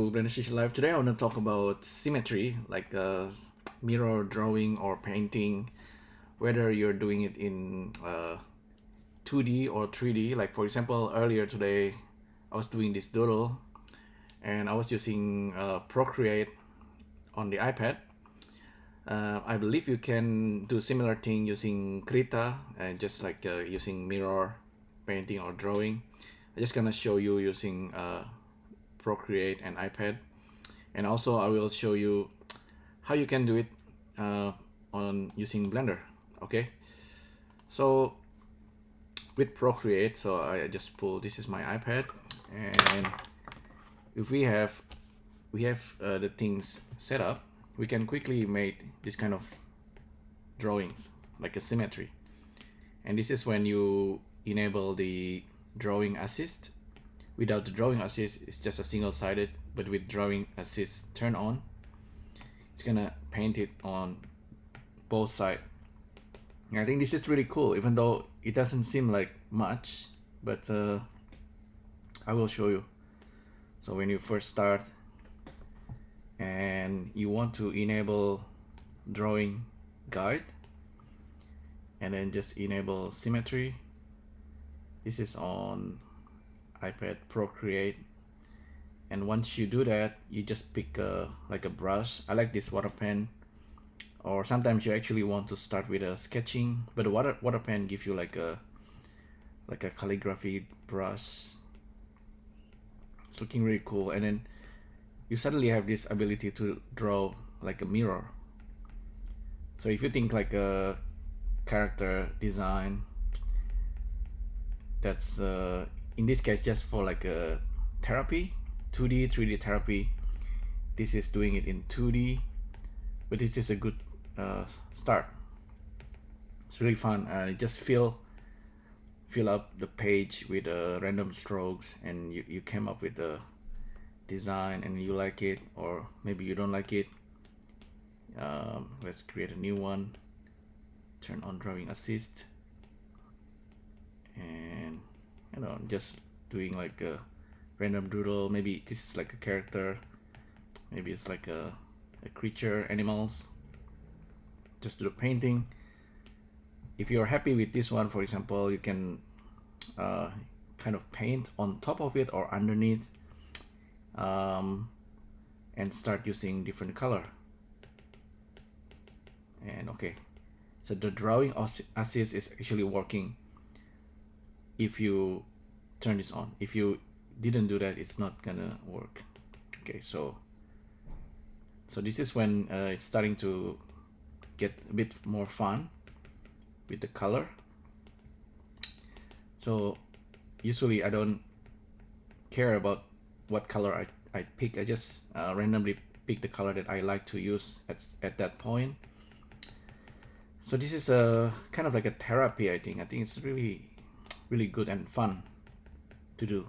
BSLIVE. Today I want to talk about symmetry, like mirror drawing or painting, whether you're doing it in 2D or 3D. Like for example, earlier today I was doing this doodle and I was using Procreate on the iPad. I believe you can do similar thing using Krita and just like using mirror painting or drawing. I'm just gonna show you using Procreate and iPad, and also I will show you how you can do it on using Blender. Okay, so with Procreate, so I just pull, this is my iPad, and if we have the things set up, we can quickly make this kind of drawings like a symmetry. And this is when you enable the drawing assist. Without the drawing assist, it's just a single-sided, but with drawing assist turned on, it's gonna paint it on both sides. I think this is really cool, even though it doesn't seem like much, but I will show you. So when you first start and you want to enable drawing guide, and then just enable symmetry. This is on iPad Procreate, and once you do that, you just pick like a brush. I like this water pen, or sometimes you actually want to start with a sketching, but the water pen gives you like a calligraphy brush. It's looking really cool, and then you suddenly have this ability to draw like a mirror. So if you think like a character design, that's in this case just for like a therapy, 2D 3D therapy. This is doing it in 2D, but this is a good start. It's really fun. Just fill up the page with random strokes, and you came up with a design and you like it, or maybe you don't like it. Let's create a new one, turn on drawing assist, and just doing like a random doodle. Maybe this is like a character, maybe it's like a creature, animals. Just do the painting. If you're happy with this one, for example, you can kind of paint on top of it or underneath, and start using different color. And okay, so the drawing assist is actually working if you turn this on. If you didn't do that, it's not gonna work. Okay, so this is when it's starting to get a bit more fun with the color. So usually I don't care about what color I pick. I just randomly pick the color that I like to use at that point. So this is a kind of like a therapy. I think it's really good and fun to do.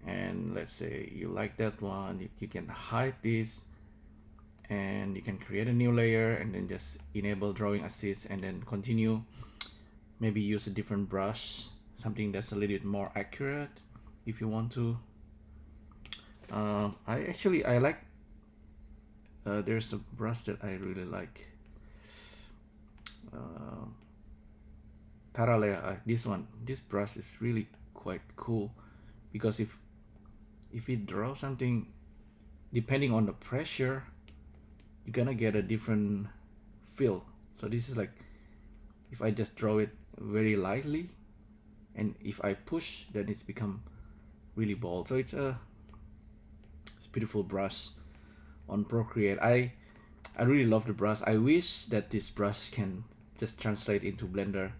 And let's say you like that one, you can hide this, and you can create a new layer, and then just enable drawing assist, and then continue. Maybe use a different brush, something that's a little bit more accurate if you want to. I like there's a brush that I really like, Taralea. This brush is really quite cool, because if you draw something, depending on the pressure, you're gonna get a different feel. So this is like, if I just draw it very lightly, and if I push, then it's become really bold. So it's a beautiful brush on Procreate. I really love the brush. I wish that this brush can just translate into Blender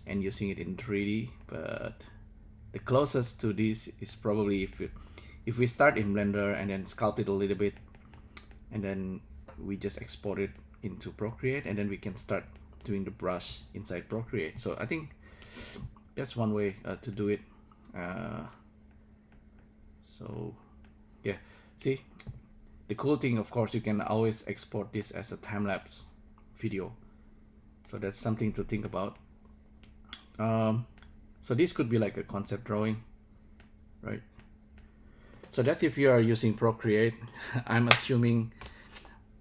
and using it in 3D, but the closest to this is probably if we start in Blender and then sculpt it a little bit, and then we just export it into Procreate, and then we can start doing the brush inside Procreate. So I think that's one way to do it. So yeah, see, the cool thing, of course, you can always export this as a time-lapse video. So that's something to think about. So this could be like a concept drawing, right? So that's if you are using Procreate. I'm assuming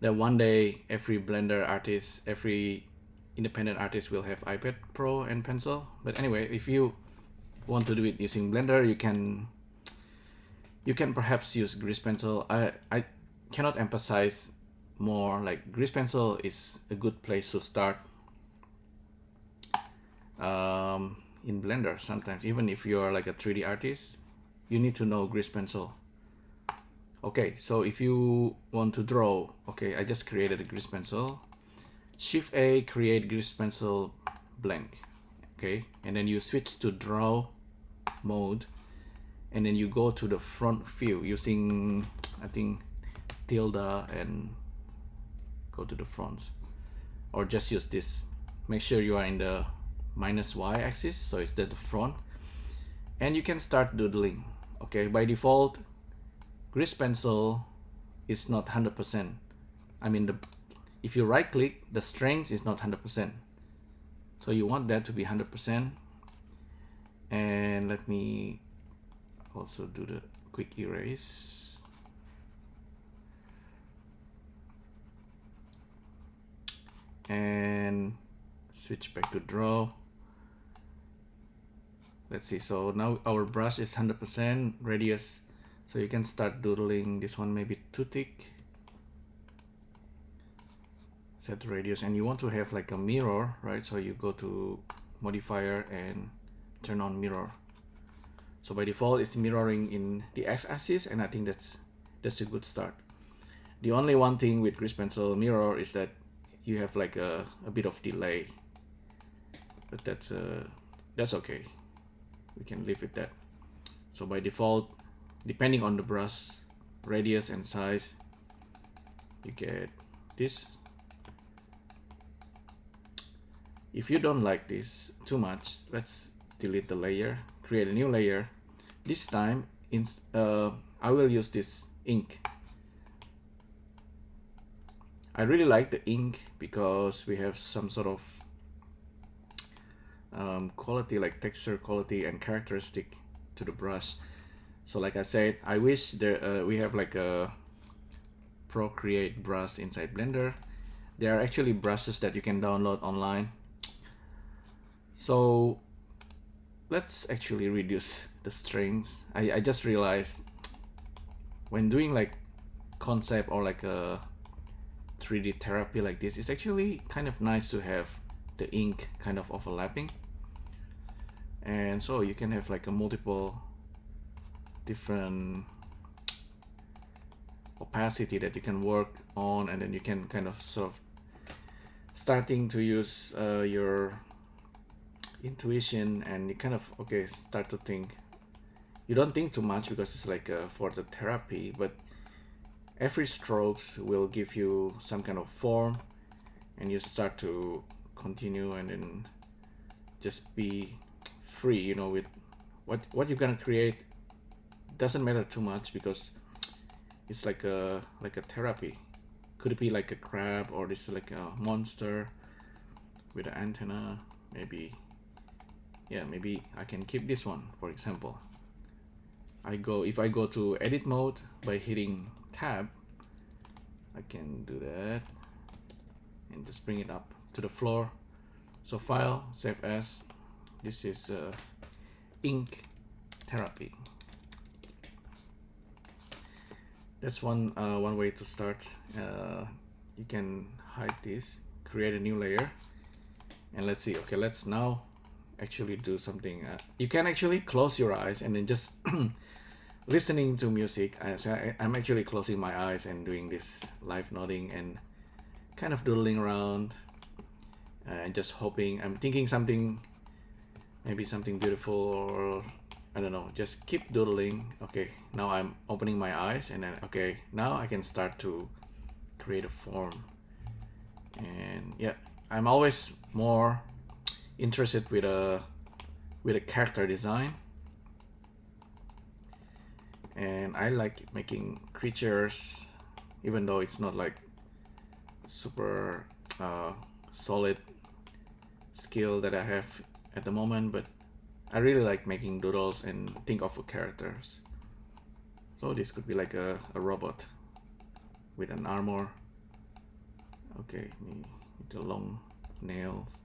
that one day every Blender artist, every independent artist will have iPad Pro and pencil. But anyway, if you want to do it using Blender, you can perhaps use grease pencil. I cannot emphasize more, like grease pencil is a good place to start in Blender. Sometimes even if you are like a 3D artist, you need to know grease pencil. Okay, so if you want to draw, okay, I just created a grease pencil. Shift A, create grease pencil blank. Okay, and then you switch to draw mode, and then you go to the front view using, I think, tilde and go to the front, or just use this. Make sure you are in the -y axis, so it's the front, and you can start doodling. Okay, by default, grease pencil is not 100%. I mean, if you right click, the strength is not 100%. So you want that to be 100%. And let me also do the quick erase. And switch back to draw. Let's see, so now our brush is 100% radius. So you can start doodling. This one may be too thick. Set the radius, and you want to have like a mirror, right? So you go to modifier and turn on mirror. So by default, it's mirroring in the x-axis, and I think that's a good start. The only one thing with grease pencil mirror is that you have like a bit of delay, but that's okay. We can live with that. So by default, depending on the brush radius and size, you get this. If you don't like this too much, let's delete the layer, create a new layer. This time, I will use this ink. I really like the ink because we have some sort of quality, like texture quality and characteristic to the brush. So like I said, I wish we have like a Procreate brush inside Blender. There are actually brushes that you can download online. So let's actually reduce the strength. I just realized when doing like concept or like a 3D therapy like this, it's actually kind of nice to have the ink kind of overlapping. And so you can have like a multiple different opacity that you can work on, and then you can kind of sort of starting to use your intuition, and you kind of start to think. You don't think too much because it's like for the therapy, but every strokes will give you some kind of form, and you start to continue and then just be free, you know, with what you're gonna create. Doesn't matter too much because it's like a therapy. Could it be like a crab, or this is like a monster with an antenna? Maybe, yeah, maybe I can keep this one, for example. If I go to edit mode by hitting tab, I can do that and just bring it up to the floor. So file, save as. This is ink therapy. That's one way to start. You can hide this, create a new layer, and let's see. Okay, let's now actually do something. You can actually close your eyes and then just listening to music. I'm actually closing my eyes and doing this live nodding and kind of doodling around and just hoping. I'm thinking something, maybe something beautiful, or I don't know, just keep doodling. Okay, now I'm opening my eyes, and then okay, now I can start to create a form. And yeah, I'm always more interested with a character design, and I like making creatures, even though it's not like super solid skill that I have at the moment, but I really like making doodles and think of characters. So this could be like a robot with an armor. Okay, with the long nails.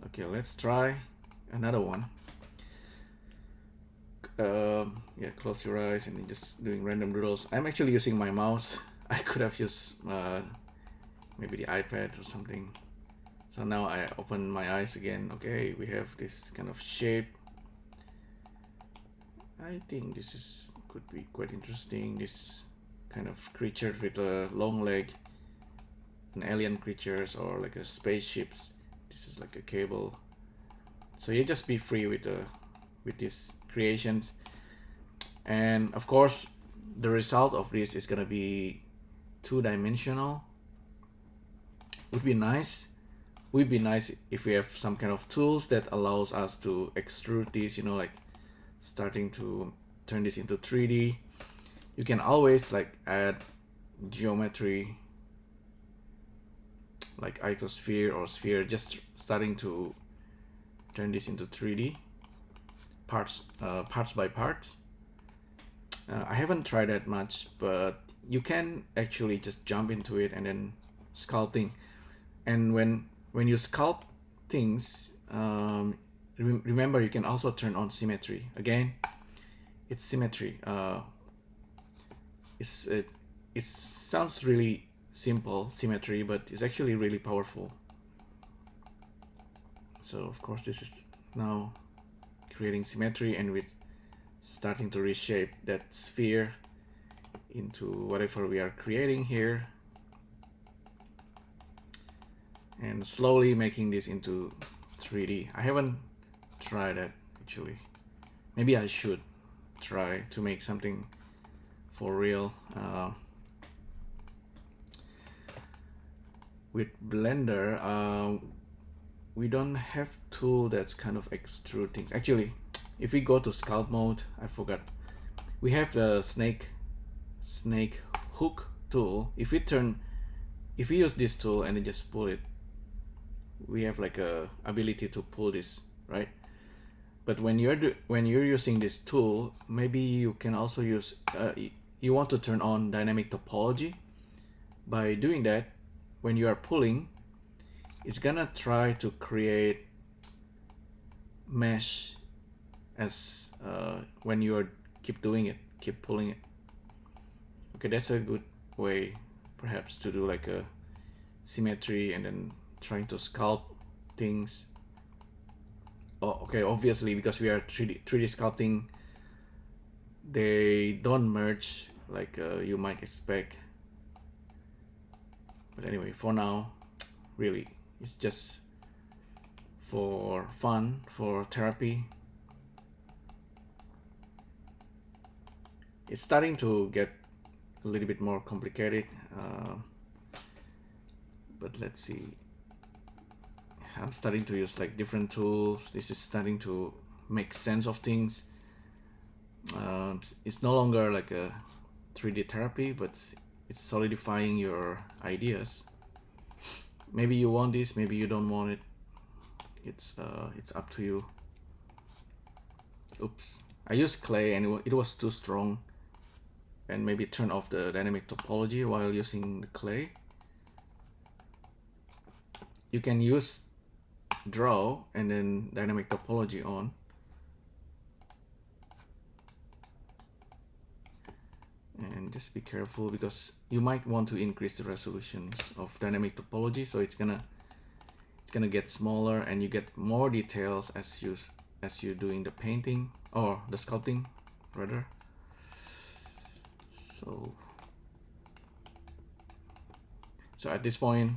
Okay, let's try another one. Yeah, close your eyes and then just doing random doodles. I'm actually using my mouse. I could have used maybe the iPad or something. So now I open my eyes again. Okay, we have this kind of shape. I think this could be quite interesting. This kind of creature with a long leg, an alien creatures or like a spaceships. This is like a cable. So you just be free with these creations, and of course the result of this is gonna be two-dimensional. Would be nice if we have some kind of tools that allows us to extrude this, you know, like starting to turn this into 3D. You can always like add geometry like icosphere or sphere, just starting to turn this into 3D parts by parts. I haven't tried that much, but you can actually just jump into it and then sculpting. And when you sculpt things, remember you can also turn on symmetry. Again, it's symmetry. It sounds really simple, symmetry, but it's actually really powerful. So of course this is now creating symmetry, and with starting to reshape that sphere into whatever we are creating here, and slowly making this into 3D. I haven't tried that actually. Maybe I should try to make something for real. With Blender, we don't have tool that's kind of extrude things. Actually, if we go to sculpt mode, I forgot. We have the snake hook tool. If we use this tool and then just pull it, we have like a ability to pull this, right? But when you're using this tool, maybe you can also use you want to turn on dynamic topology. By doing that, when you are pulling, it's gonna try to create mesh as when you are keep pulling it. Okay, that's a good way perhaps to do like a symmetry and then trying to sculpt things. Oh, okay, obviously because we are 3D sculpting, they don't merge like you might expect. But anyway, for now, really, it's just for fun, for therapy. It's starting to get a little bit more complicated, but let's see. I'm starting to use like different tools. This is starting to make sense of things. It's no longer like a 3D therapy, but it's solidifying your ideas. Maybe you want this, maybe you don't want it. It's up to you. Oops, I used clay and it was too strong, and maybe turn off the dynamic topology while using the clay. You can use draw and then dynamic topology on. And just be careful because you might want to increase the resolutions of dynamic topology, so it's gonna get smaller and you get more details as you're doing the painting or the sculpting rather. So at this point,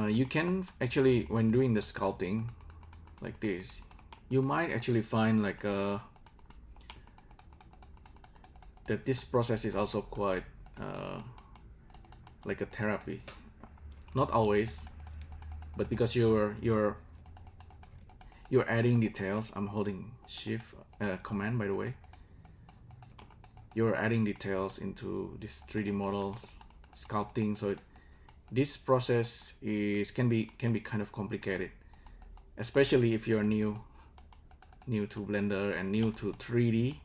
you can actually, when doing the sculpting like this, you might actually find like that this process is also quite like a therapy. Not always, but because you're adding details. I'm holding shift command, by the way. You're adding details into this 3D models sculpting, so this process can be kind of complicated, especially if you're new to Blender and new to 3D.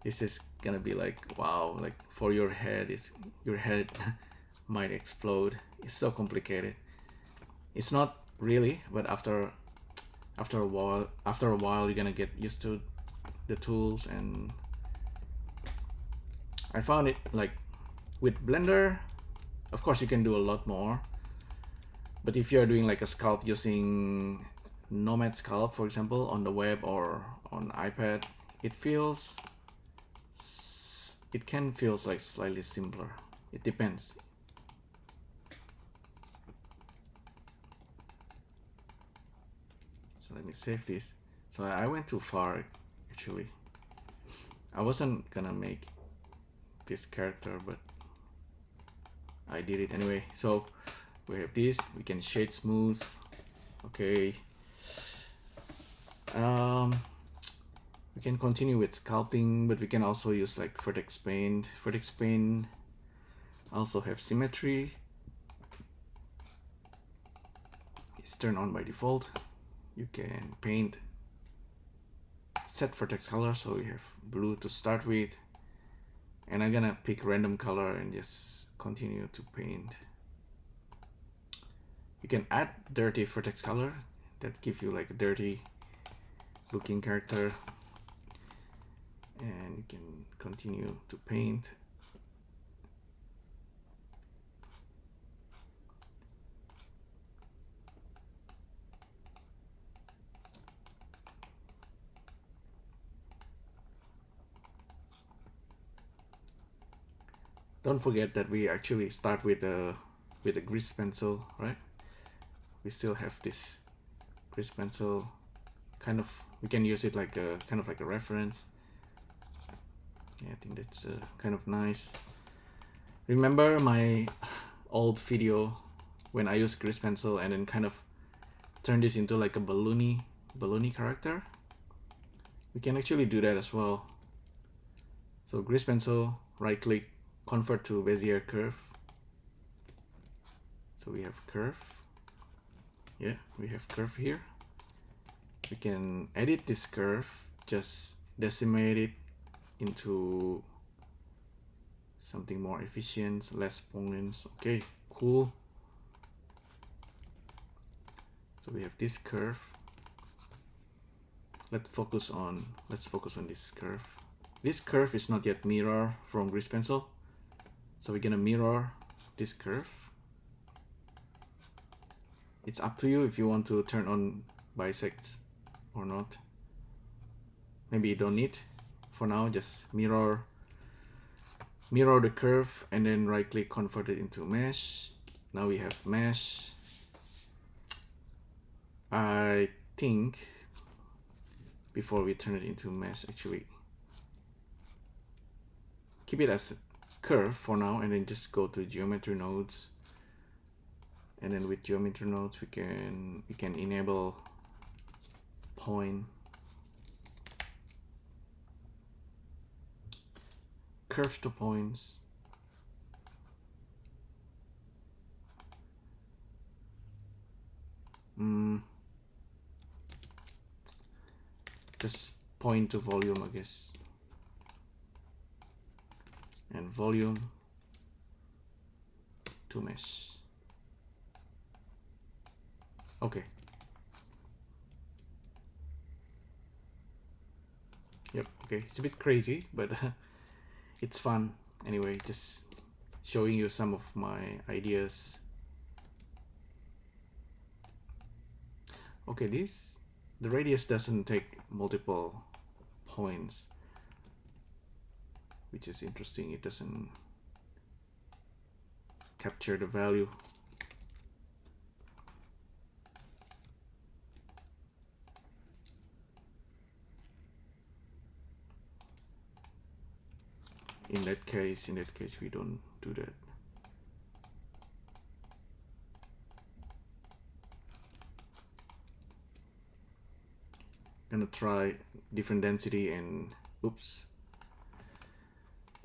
this is gonna be like, wow, like for your head, your head might explode. It's so complicated. It's not really, but after a while you're gonna get used to the tools. And I found it like with Blender, of course you can do a lot more, but if you're doing like a sculpt using Nomad Sculpt, for example, on the web or on iPad, it can feels like slightly simpler. It depends. So let me save this. So I went too far actually. I wasn't gonna make this character, but I did it anyway. So we have this, we can shade smooth. Okay. We can continue with sculpting, but we can also use like vertex paint. Vertex paint also have symmetry. It's turned on by default. You can paint, set vertex color, so we have blue to start with, and I'm gonna pick random color and just continue to paint. You can add dirty vertex color that give you like a dirty looking character, and you can continue to paint. Don't forget that we actually start with a grease pencil, right? We still have this grease pencil, kind of, we can use it like a kind of like a reference. Yeah, I think that's kind of nice. Remember my old video when I used grease pencil and then kind of turn this into like a balloony character? We can actually do that as well. So grease pencil, right click, convert to Bezier curve. So we have curve. Yeah, we have curve here. We can edit this curve, just decimate it into something more efficient, less points. Okay, cool. So we have this curve. Let's focus on this curve. This curve is not yet mirror from grease pencil, so we're gonna mirror this curve. It's up to you if you want to turn on bisect or not. Maybe you don't need. For now, just mirror the curve and then right click, convert it into mesh. Now we have mesh. I think before we turn it into mesh, actually keep it as a curve for now and then just go to geometry nodes. And then with geometry nodes we can enable point, curve to points. Just point to volume, I guess, and volume to mesh. Okay. Yep. Okay. It's a bit crazy, but it's fun. Anyway, just showing you some of my ideas. Okay, the radius doesn't take multiple points, which is interesting. It doesn't capture the value. In that case we don't do that. Gonna try different density and oops,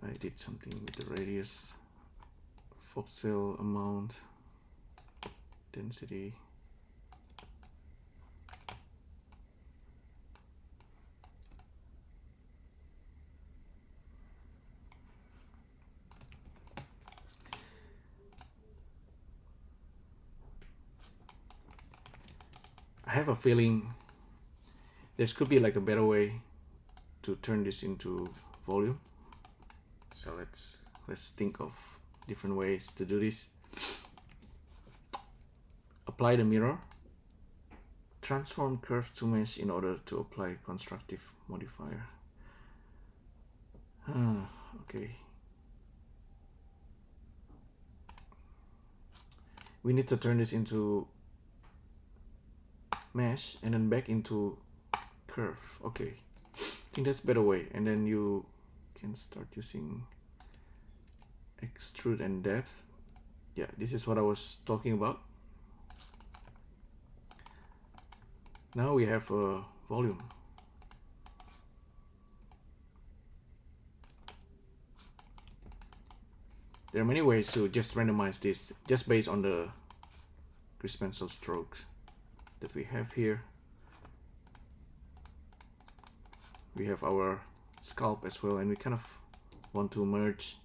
I did something with the radius. Voxel amount, density. I have a feeling there could be like a better way to turn this into volume. So let's think of different ways to do this. Apply the mirror. Transform curve to mesh in order to apply constructive modifier. Okay. We need to turn this into mesh and then back into curve. Okay, I think that's a better way. And then you can start using extrude and depth. Yeah, this is what I was talking about. Now we have a volume. There are many ways to just randomize this just based on the grease pencil strokes that we have here. We have our sculpt as well, and we kind of want to merge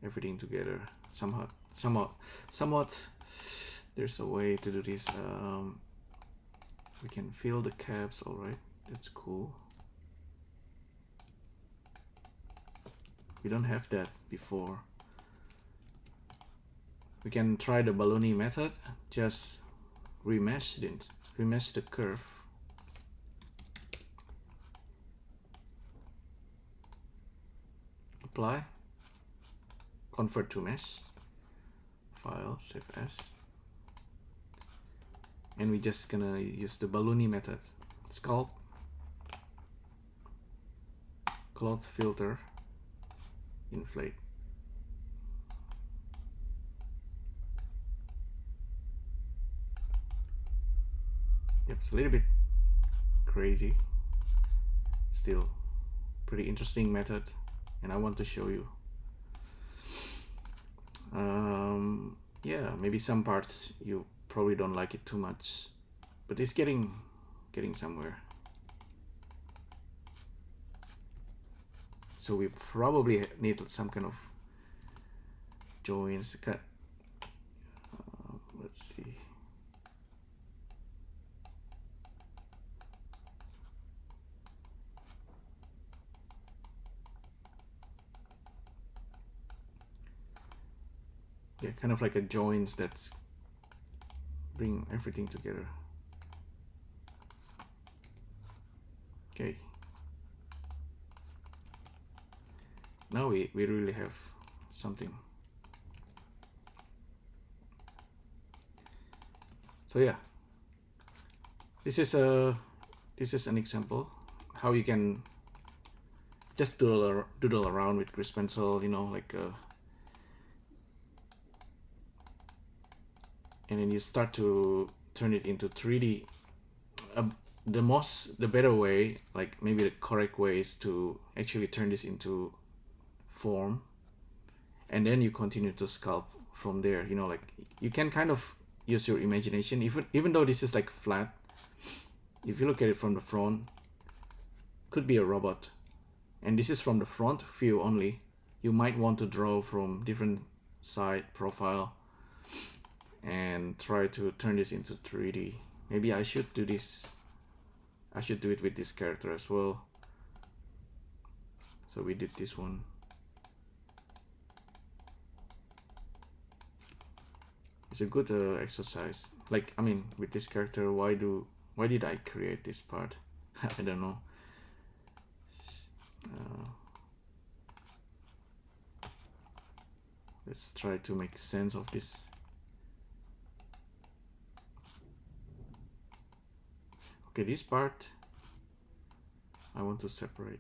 everything together somewhat. There's a way to do this. We can fill the caps. All right, that's cool. We don't have that before. We can try the balloony method. Just remesh the curve. Apply. Convert to mesh. File, save as. And we're just gonna use the balloony method. Sculpt. Cloth filter. Inflate. Yep, it's a little bit crazy. Still pretty interesting method, and I want to show you. Yeah, maybe some parts you probably don't like it too much, but it's getting somewhere. So we probably need some kind of joins. Cut. Let's see. Yeah, kind of like a joins that's bring everything together. Okay. Now we really have something. So yeah, this is an example how you can just doodle around with grease pencil, you know, like and then you start to turn it into 3D. The better way, like maybe the correct way, is to actually turn this into form, and then you continue to sculpt from there. You know, like you can kind of use your imagination, even though this is like flat. If you look at it from the front, could be a robot, and this is from the front view only. You might want to draw from different side profile and try to turn this into 3D. Maybe I should do this. I should do it with this character as well. So we did this one. It's a good exercise. Like, I mean, with this character, why did I create this part? I don't know. Let's try to make sense of this. Okay, this part I want to separate.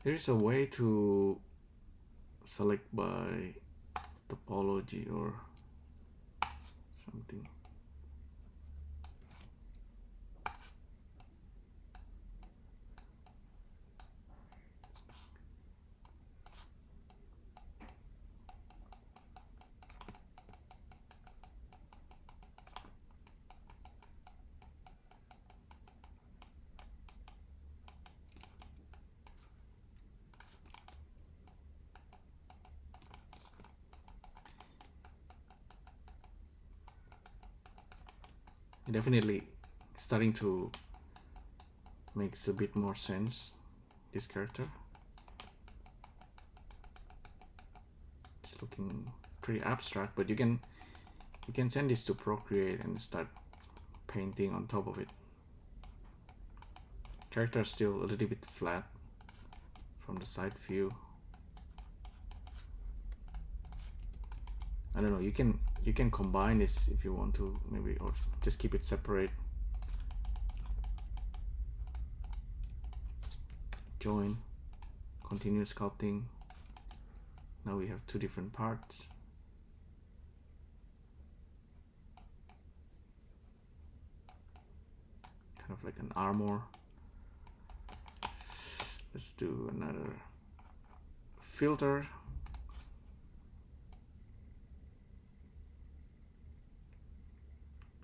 There is a way to select by topology or something. definitely starting to makes a bit more sense, this character. It's looking pretty abstract, but you can send this to Procreate and start painting on top of it. Character is still a little bit flat from the side view. I don't know, you can combine this if you want to, maybe, or just keep it separate. Join, continue sculpting. Now we have two different parts. Kind of like an armor. Let's do another filter.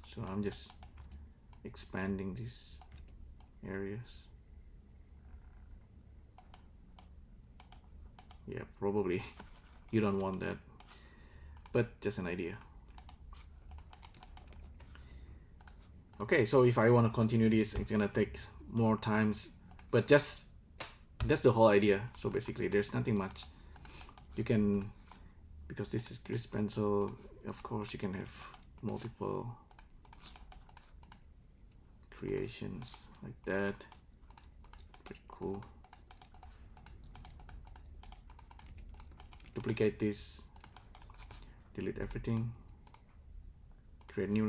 So I'm just expanding these areas. Yeah, probably you don't want that, but just an idea. Okay, so if I want to continue this, it's gonna take more times, but just that's the whole idea. So basically there's nothing much you can, because this is grease pencil, of course you can have multiple creations like that. Pretty cool. Duplicate this, delete everything, create new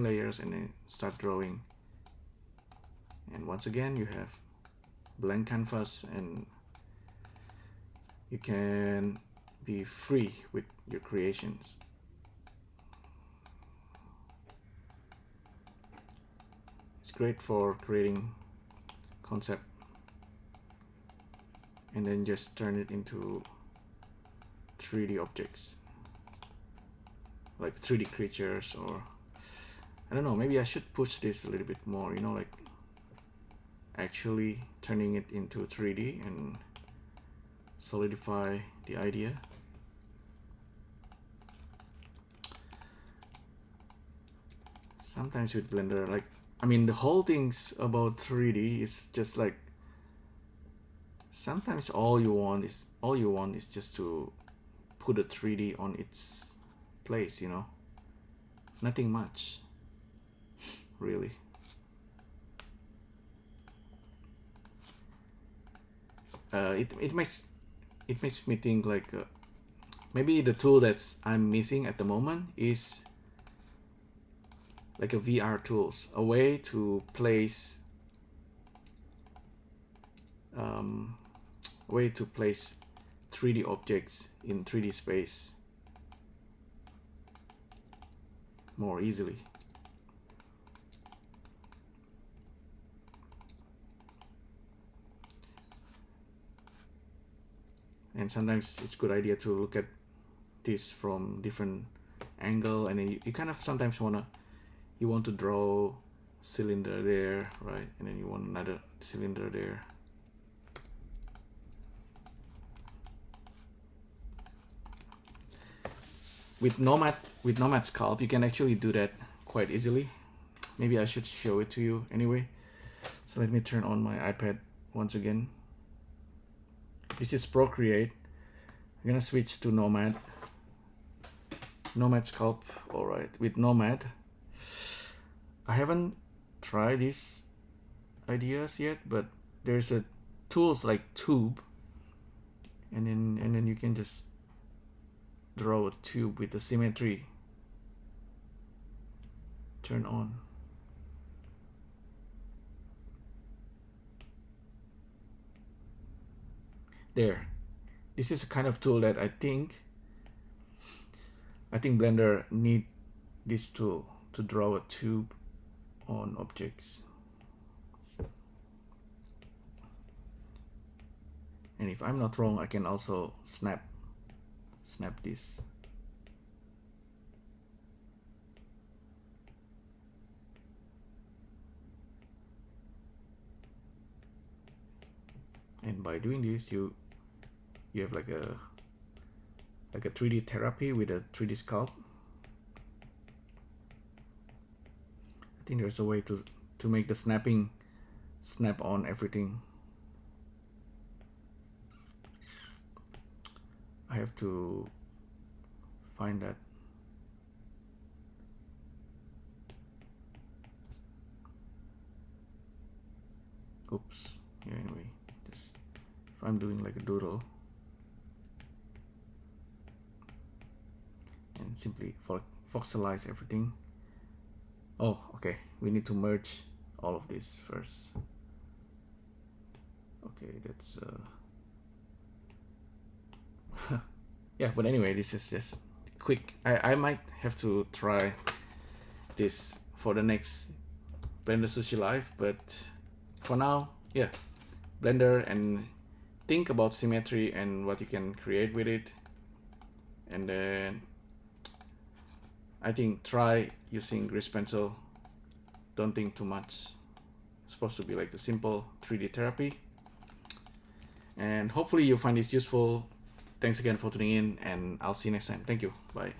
layers, and then start drawing. And once again you have blank canvas, and you can be free with your creations. It's great for creating concept and then just turn it into 3D objects, like 3D creatures, or I don't know, maybe I should push this a little bit more, you know, like actually turning it into 3D and solidify the idea. Sometimes with Blender, like, I mean, the whole thing's about 3D is just like, sometimes all you want is just to put a 3D on its place, you know, nothing much really. It makes me think like maybe the tool that's I'm missing at the moment is like a VR tools, a way to place 3D objects in 3D space more easily. And sometimes it's a good idea to look at this from different angle, and then you kind of sometimes you want to draw cylinder there, right? And then you want another cylinder there. With Nomad Sculpt, you can actually do that quite easily. Maybe I should show it to you anyway. So let me turn on my iPad once again. This is Procreate. I'm gonna switch to Nomad Sculpt. All right, with Nomad, I haven't tried these ideas yet, but there's a tools like tube, and then you can just draw a tube with the symmetry turn on. There, this is a kind of tool that I think Blender need this tool to draw a tube on objects. And if I'm not wrong, I can also snap this. And by doing this, you have like a 3D therapy with a 3D sculpt. I think there's a way to make the snapping snap on everything. I have to find that. Oops. Yeah, anyway, just if I'm doing like a doodle and simply voxelize everything. Oh, okay. We need to merge all of this first. Okay, that's yeah, but anyway, this is just quick. I might have to try this for the next Blender Sushi Live, but for now, yeah, Blender, and think about symmetry and what you can create with it. And then I think try using grease pencil. Don't think too much. It's supposed to be like a simple 3D therapy. And hopefully you find this useful. Thanks again for tuning in, and I'll see you next time. Thank you. Bye.